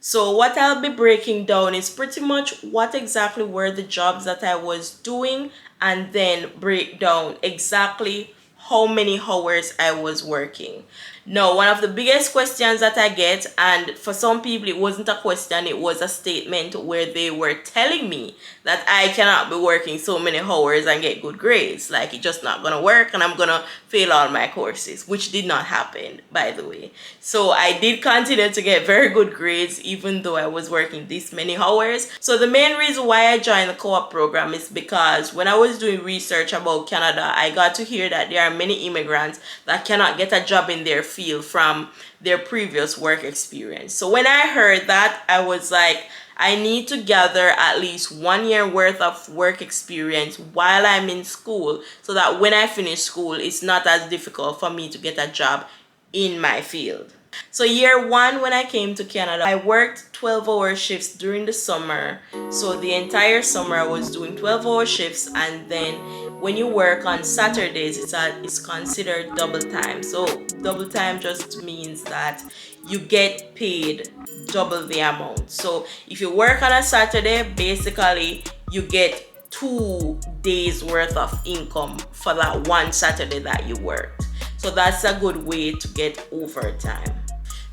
So what I'll be breaking down is pretty much what exactly were the jobs that I was doing, and then break down exactly how many hours I was working. Now, one of the biggest questions that I get, and for some people it wasn't a question, it was a statement where they were telling me that I cannot be working so many hours and get good grades. Like, it's just not gonna work and I'm gonna fail all my courses, which did not happen, by the way. So I did continue to get very good grades even though I was working this many hours. So the main reason why I joined the co-op program is because when I was doing research about Canada, I got to hear that there are many immigrants that cannot get a job in their field from their previous work experience. So when I heard that, I was like, I need to gather at least 1 year worth of work experience while I'm in school, so that when I finish school, it's not as difficult for me to get a job in my field. So year one, when I came to Canada, I worked 12-hour shifts during the summer. So the entire summer I was doing 12-hour shifts, and then when you work on Saturdays, it's considered double time. So double time just means that you get paid double the amount. So if you work on a Saturday, basically you get 2 days worth of income for that one Saturday that you worked. So that's a good way to get overtime.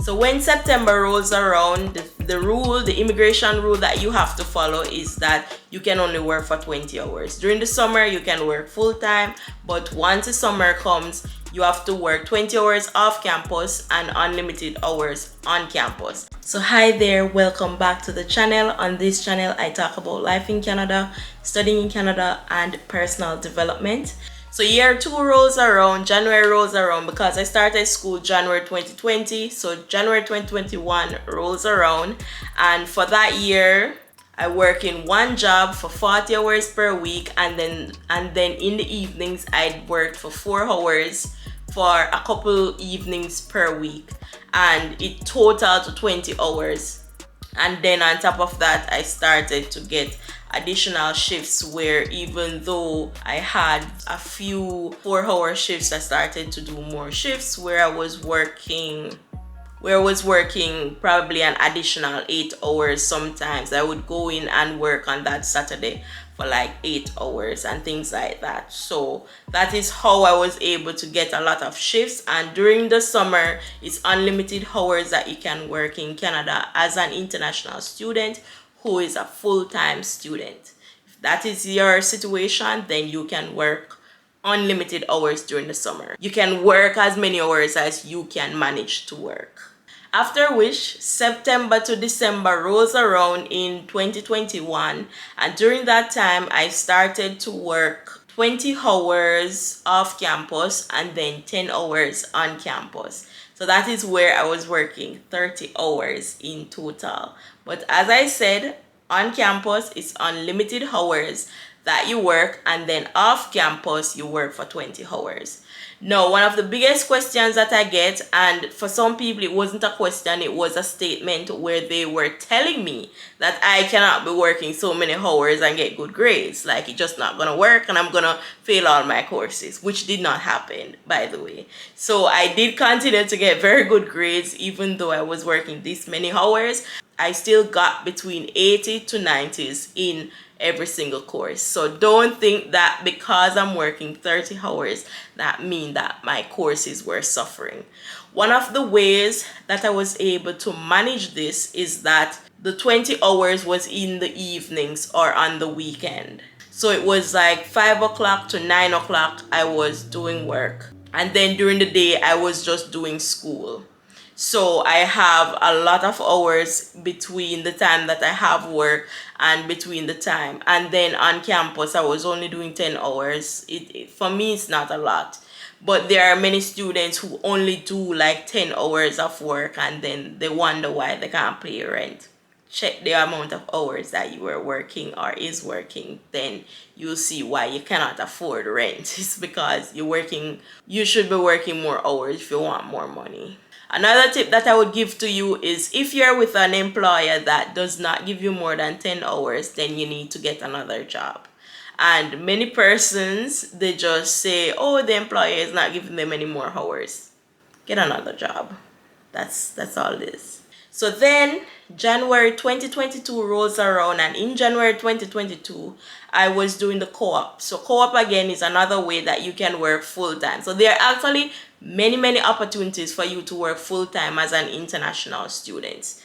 So when September rolls around, the immigration rule that you have to follow is that you can only work for 20 hours. During the summer, you can work full time, but once the summer comes, you have to work 20 hours off campus and unlimited hours on campus. So hi there, welcome back to the channel. On this channel, I talk about life in Canada, studying in Canada, and personal development. So year two rolls around, January rolls around, because I started school January 2020. So January 2021 rolls around, and for that year, I work in one job for 40 hours per week, and then in the evenings I'd work for 4 hours for a couple evenings per week, and it totaled to 20 hours. And then on top of that, I started to get additional shifts where even though I had a few 4-hour shifts, I started to do more shifts where I was working probably an additional 8 hours. Sometimes I would go in and work on that Saturday for like 8 hours and things like that. So that is how I was able to get a lot of shifts. And during the summer, it's unlimited hours that you can work in Canada as an international student who is a full-time student. If that is your situation, then you can work unlimited hours during the summer. You can work as many hours as you can manage to work. After which, September to December rolls around in 2021, and during that time, I started to work 20 hours off campus and then 10 hours on campus. So that is where I was working 30 hours in total. But as I said, on campus, it's unlimited hours that you work, and then off campus, you work for 20 hours. Now, one of the biggest questions that I get, and for some people it wasn't a question, it was a statement where they were telling me that I cannot be working so many hours and get good grades. Like, it's just not gonna work and I'm gonna fail all my courses, which did not happen, by the way. So I did continue to get very good grades even though I was working this many hours. I still got between 80 to 90s in every single course. So don't think that because I'm working 30 hours that mean that my courses were suffering. One of the ways that I was able to manage this is that the 20 hours was in the evenings or on the weekend. So it was like 5 o'clock to 9 o'clock I was doing work, and then during the day I was just doing school. So I have a lot of hours between the time that I have work and between the time. And then on campus, I was only doing 10 hours. For me, it's not a lot. But there are many students who only do like 10 hours of work, and then they wonder why they can't pay rent. Check the amount of hours that you are working or is working, then you'll see why you cannot afford rent. It's because you should be working more hours if you want more money. Another tip that I would give to you is, if you're with an employer that does not give you more than 10 hours, then you need to get another job. And many persons, they just say, oh, the employer is not giving them any more hours. Get another job. That's all it is. So then January 2022 rolls around, and in January 2022 I was doing the co-op. So co-op again is another way that you can work full time. So there are actually many opportunities for you to work full time as an international student,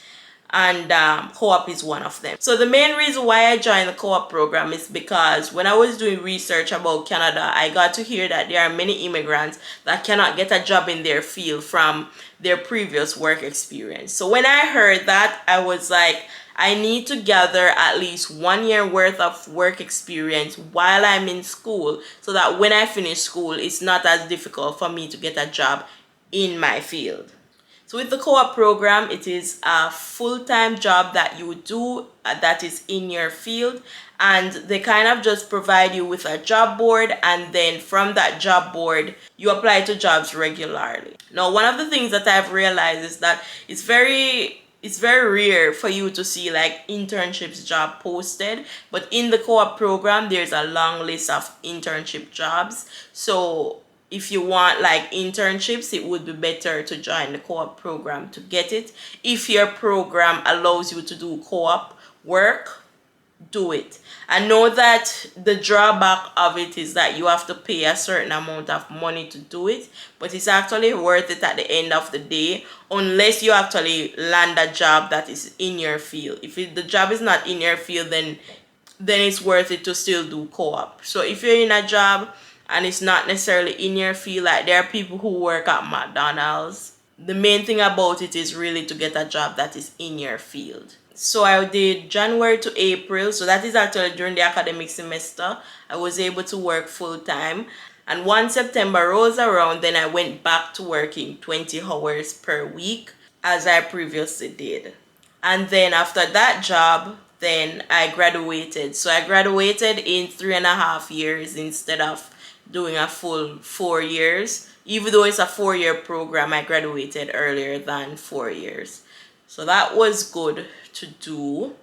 and co-op is one of them. So the main reason why I joined the co-op program is because when I was doing research about Canada, I got to hear that there are many immigrants that cannot get a job in their field from their previous work experience. So when I heard that, I was like, I need to gather at least 1 year worth of work experience while I'm in school, so that when I finish school, it's not as difficult for me to get a job in my field. So with the co-op program, it is a full-time job that you do that is in your field, and they kind of just provide you with a job board, and then from that job board you apply to jobs regularly. Now, one of the things that I've realized is that it's very rare for you to see like internships job posted, but in the co-op program there's a long list of internship jobs. So if you want like internships, it would be better to join the co-op program to get it. If your program allows you to do co-op work, do it. I know that the drawback of it is that you have to pay a certain amount of money to do it, but it's actually worth it at the end of the day, unless you actually land a job that is in your field. If the job is not in your field, then it's worth it to still do co-op. So if you're in a job and it's not necessarily in your field, like there are people who work at McDonald's, the main thing about it is really to get a job that is in your field. So I did January to April, so that is actually during the academic semester. I was able to work full time, and once September rolls around, then I went back to working 20 hours per week as I previously did. And then after that job, then I graduated. So I graduated in 3.5 years instead of doing a full 4 years. Even though it's a 4 year program, I graduated earlier than 4 years. So that was good to do.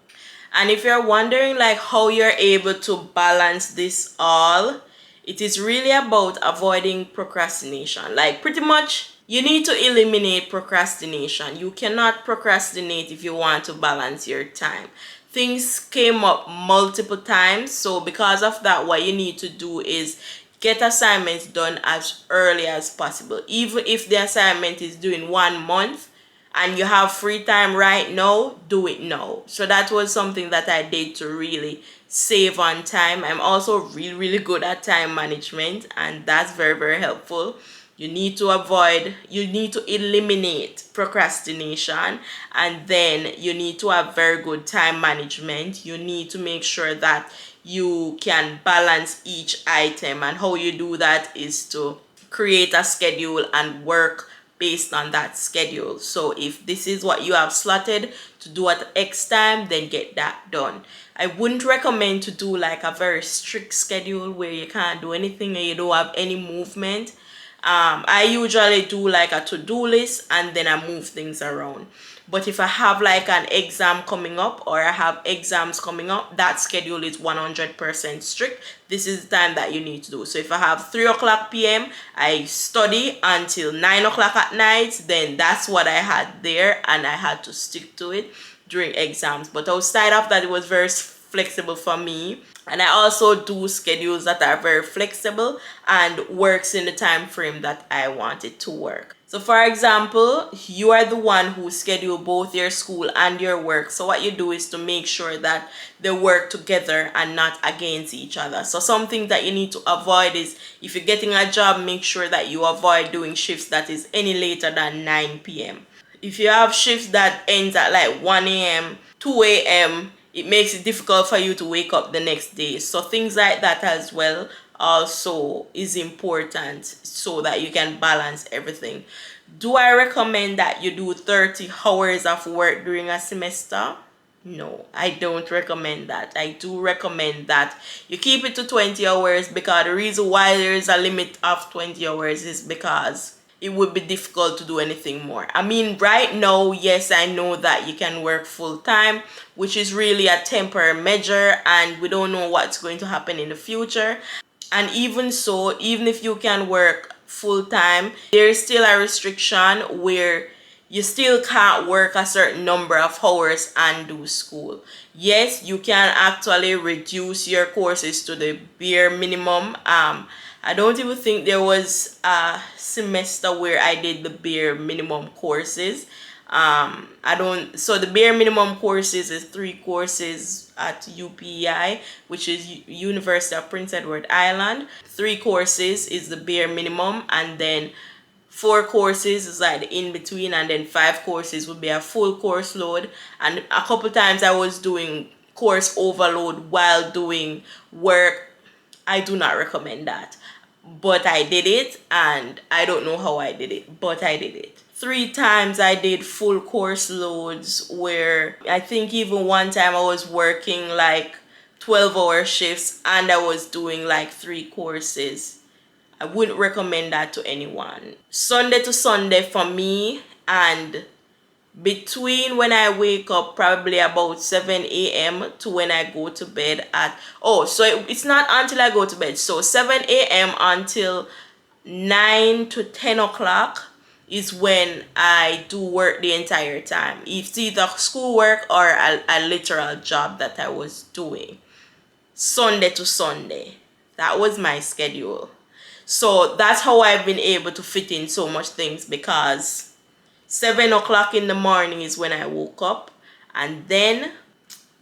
And if you're wondering like how you're able to balance this all, it is really about avoiding procrastination. Like pretty much you need to eliminate procrastination. You cannot procrastinate if you want to balance your time. Things came up multiple times, so because of that, what you need to do is get assignments done as early as possible. Even if the assignment is due in 1 month and you have free time right now, do it now. So that was something that I did to really save on time. I'm also really good at time management, and that's very helpful. You need to eliminate procrastination, and then you need to have very good time management. You need to make sure that you can balance each item, and how you do that is to create a schedule and work based on that schedule. So if this is what you have slotted to do at X time, then get that done. I wouldn't recommend to do like a very strict schedule where you can't do anything and you don't have any movement. I usually do like a to-do list and then I move things around. But if I have like an exam coming up or I have exams coming up, that schedule is 100% strict. This is the time that you need to do. So if I have 3 o'clock p.m., I study until 9 o'clock at night, then that's what I had there and I had to stick to it during exams. But outside of that, it was very flexible for me. And I also do schedules that are very flexible and works in the time frame that I want it to work. So for example, you are the one who schedule both your school and your work. So what you do is to make sure that they work together and not against each other. So something that you need to avoid is if you're getting a job, make sure that you avoid doing shifts that is any later than 9 p.m. If you have shifts that ends at like 1 a.m., 2 a.m., it makes it difficult for you to wake up the next day. So things like that as well also is important so that you can balance everything. Do I recommend that you do 30 hours of work during a semester? No, I don't recommend that. I do recommend that you keep it to 20 hours because the reason why there is a limit of 20 hours is because it would be difficult to do anything more. I mean, right now, yes, I know that you can work full time, which is really a temporary measure, and we don't know what's going to happen in the future. And even so, even if you can work full time, there is still a restriction where you still can't work a certain number of hours and do school. Yes, you can actually reduce your courses to the bare minimum. I don't even think there was a semester where I did the bare minimum courses. I don't, so the bare minimum courses is 3 courses at UPEI, which is University of Prince Edward Island. 3 courses is the bare minimum, and then 4 courses is like the in between, and then 5 courses would be a full course load. And a couple times I was doing course overload while doing work. I do not recommend that, but I did it, and I don't know how I did it, but I did it. 3 times I did full course loads, where I think even one time I was working like 12-hour shifts and I was doing like 3 courses. I wouldn't recommend that to anyone. Sunday to Sunday for me, and between when I wake up probably about 7 a.m. to when I go to bed at, it's not until I go to bed. So 7 a.m. until 9 to 10 o'clock is when I do work the entire time. It's either schoolwork or a literal job that I was doing. Sunday to Sunday. That was my schedule. So that's how I've been able to fit in so much things, because 7 o'clock in the morning is when I woke up, and then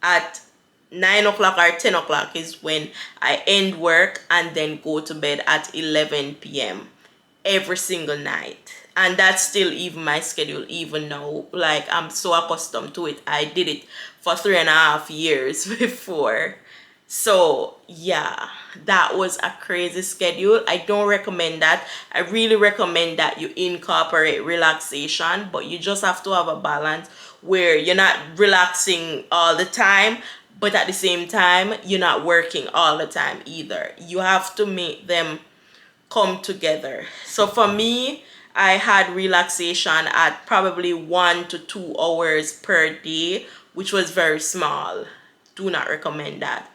at 9 o'clock or 10 o'clock is when I end work and then go to bed at 11 p.m. every single night. And that's still even my schedule even now. Like, I'm so accustomed to it. I did it for 3.5 years before. So yeah, that was a crazy schedule. I don't recommend that. I really recommend that you incorporate relaxation, but you just have to have a balance where you're not relaxing all the time, but at the same time you're not working all the time either. You have to make them come together. So for me, I had relaxation at probably 1 to 2 hours per day, which was very small. Do not recommend that.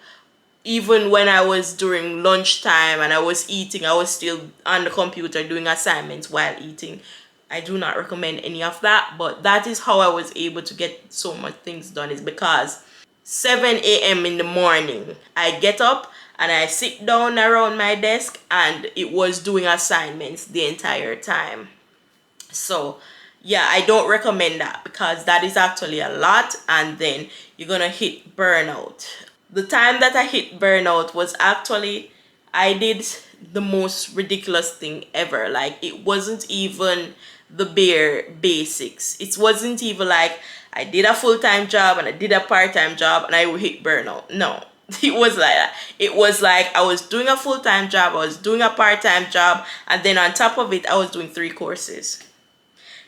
Even when I was during lunchtime and I was eating, I was still on the computer doing assignments while eating. I do not recommend any of that, but that is how I was able to get so much things done, is because 7 a.m. in the morning, I get up and I sit down around my desk, and it was doing assignments the entire time. So yeah, I don't recommend that, because that is actually a lot, and then you're gonna hit burnout. The time that I hit burnout was actually, I did the most ridiculous thing ever. Like, it wasn't even the bare basics. It wasn't even like I did a full-time job and I did a part-time job and I would hit burnout. No, it was like that. It was like I was doing a full-time job, I was doing a part-time job, and then on top of it, I was doing 3 courses.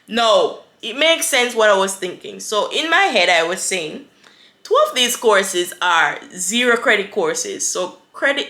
No, it makes sense what I was thinking. So in my head, I was saying, 2 of these courses are 0 credit courses. So credit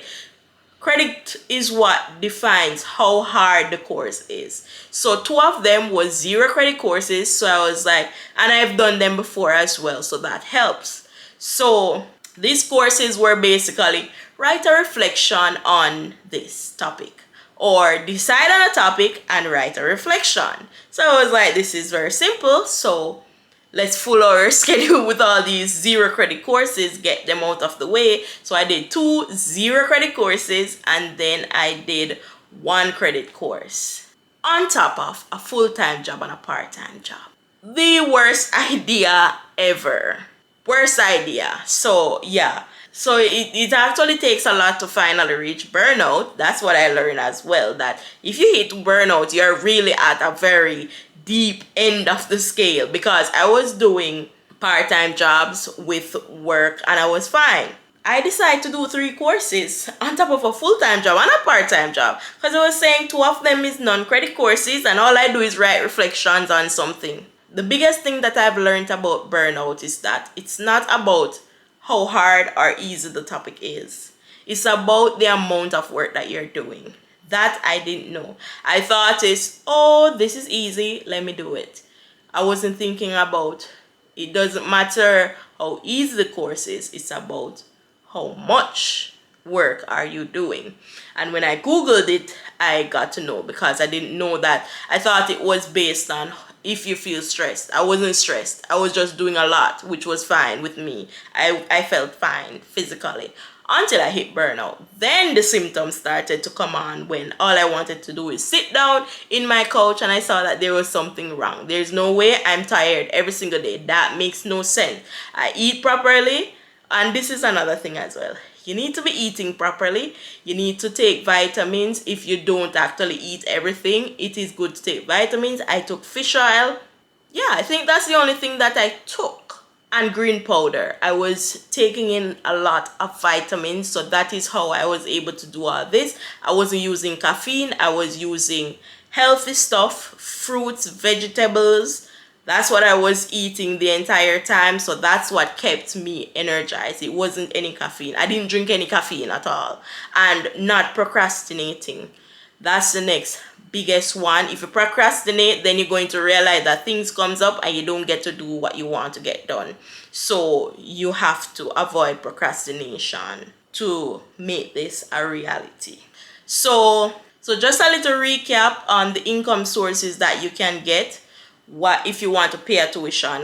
is what defines how hard the course is. So 2 of them was 0 credit courses. So I was like, and I've done them before as well, so that helps. So these courses were basically write a reflection on this topic, or decide on a topic and write a reflection. So I was like, this is very simple. So let's follow our schedule with all these 0 credit courses, get them out of the way. So I did 2 0 credit courses, and then I did 1 credit course on top of a full-time job and a part-time job. The worst idea ever. Worst idea. So yeah. So it actually takes a lot to finally reach burnout. That's what I learned as well, that if you hit burnout, you're really at a very deep end of the scale, because I was doing part-time jobs with work and I was fine. I decided to do 3 courses on top of a full-time job and a part-time job, because I was saying 2 of them is non-credit courses and all I do is write reflections on something. The biggest thing that I've learned about burnout is that it's not about how hard or easy the topic is. It's about the amount of work that you're doing. That I didn't know. I thought this is easy, let me do it. I wasn't thinking about, it doesn't matter how easy the course is, it's about how much work are you doing. And when I googled it, I got to know, because I didn't know that. I thought it was based on if you feel stressed. I wasn't stressed. I was just doing a lot, which was fine with me. I felt fine physically until I hit burnout. Then the symptoms started to come on when all I wanted to do is sit down in my couch, and I saw that there was something wrong. There's no way I'm tired every single day. That makes no sense. I eat properly, and this is another thing as well. You need to be eating properly. You need to take vitamins. If you don't actually eat everything, it is good to take vitamins. I took fish oil. Yeah, I think that's the only thing that I took. And green powder. I was taking in a lot of vitamins, so that is how I was able to do all this. I wasn't using caffeine. I was using healthy stuff, fruits, vegetables. That's what I was eating the entire time, so that's what kept me energized. It wasn't any caffeine. I didn't drink any caffeine at all. And not procrastinating. That's the next biggest one. If you procrastinate, then you're going to realize that things comes up and you don't get to do what you want to get done. So you have to avoid procrastination to make this a reality. So just a little recap on the income sources that you can get. What if you want to pay a tuition?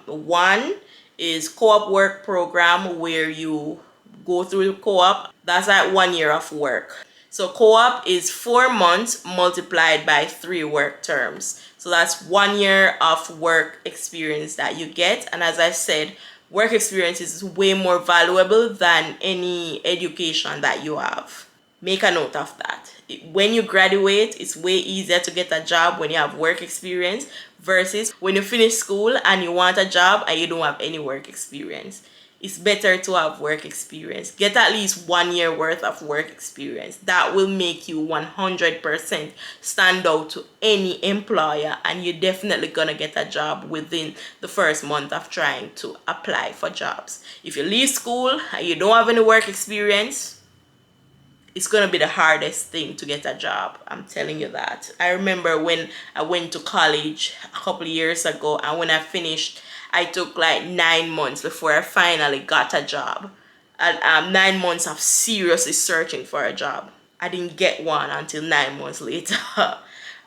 One is co-op work program, where you go through the co-op. That's like 1 year of work. So co-op is 4 months multiplied by 3 work terms. So that's 1 year of work experience that you get. And as I said, work experience is way more valuable than any education that you have. Make a note of that. When you graduate, it's way easier to get a job when you have work experience versus when you finish school and you want a job and you don't have any work experience. It's better to have work experience. Get at least 1 year worth of work experience. That will make you 100% stand out to any employer, and you're definitely gonna get a job within the first month of trying to apply for jobs. If you leave school and you don't have any work experience, it's going to be the hardest thing to get a job. I'm telling you that. I remember when I went to college a couple of years ago, and when I finished, I took like 9 months before I finally got a job. And 9 months of seriously searching for a job. I didn't get one until 9 months later.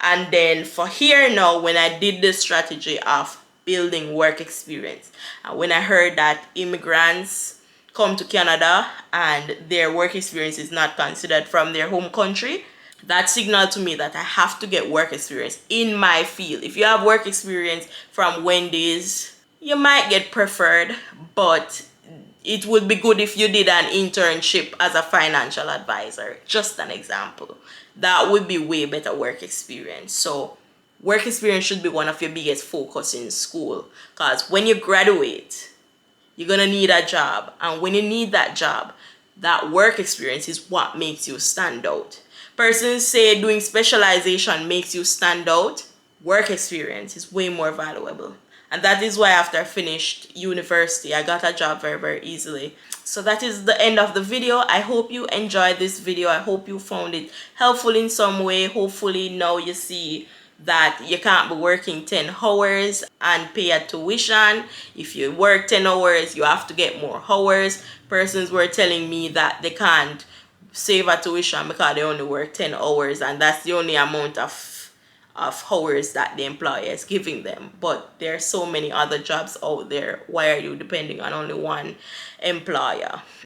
And then for here now, when I did the strategy of building work experience, and when I heard that immigrants come to Canada and their work experience is not considered from their home country, that signaled to me that I have to get work experience in my field. If you have work experience from Wendy's, you might get preferred, but it would be good if you did an internship as a financial advisor. Just an example. That would be way better work experience. So work experience should be one of your biggest focus in school, because when you graduate, you're gonna need a job, and when you need that job, that work experience is what makes you stand out. Persons say doing specialization makes you stand out. Work experience is way more valuable, and that is why after I finished university, I got a job very, very easily. So that is the end of the video. I hope you enjoyed this video. I hope you found it helpful in some way. Hopefully now you see that you can't be working 10 hours and pay a tuition. If you work 10 hours, you have to get more hours. Persons were telling me that they can't save a tuition because they only work 10 hours, and that's the only amount of hours that the employer is giving them. But there are so many other jobs out there. Why are you depending on only one employer?